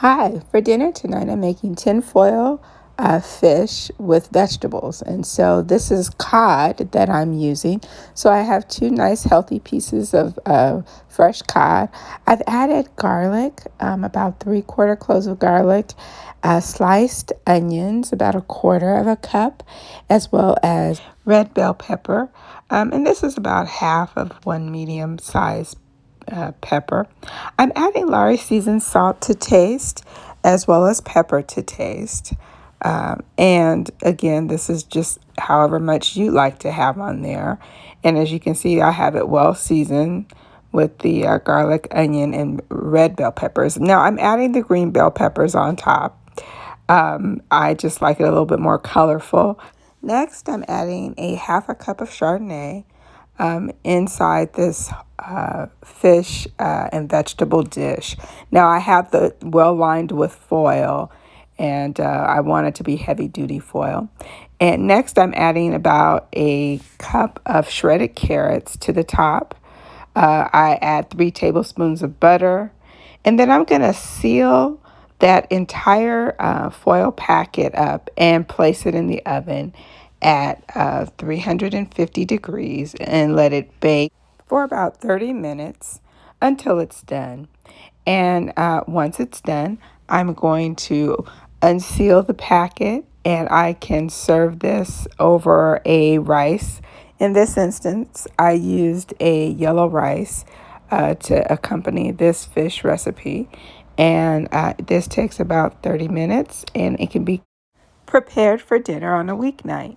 Hi, for dinner tonight, I'm making tinfoil fish with vegetables. And so this is cod that I'm using. So I have two nice healthy pieces of fresh cod. I've added garlic, about 3/4 cloves of garlic, sliced onions, about 1/4 of a cup, as well as red bell pepper. And this is about half of one medium sized pepper. I'm adding Lari seasoned salt to taste as well as pepper to taste. And again, this is just however much you like to have on there. And as you can see, I have it well seasoned with the garlic, onion, and red bell peppers. Now I'm adding the green bell peppers on top. I just like it a little bit more colorful. Next, I'm adding a half a cup of Chardonnay inside this fish and vegetable dish. Now I have the well lined with foil, and I want it to be heavy duty foil. And next I'm adding about a cup of shredded carrots to the top. I add 3 tablespoons of butter, and then I'm going to seal that entire foil packet up and place it in the oven at 350 degrees and let it bake for about 30 minutes until it's done. And once it's done, I'm going to unseal the packet and I can serve this over a rice. In this instance, I used a yellow rice to accompany this fish recipe. And this takes about 30 minutes and it can be prepared for dinner on a weeknight.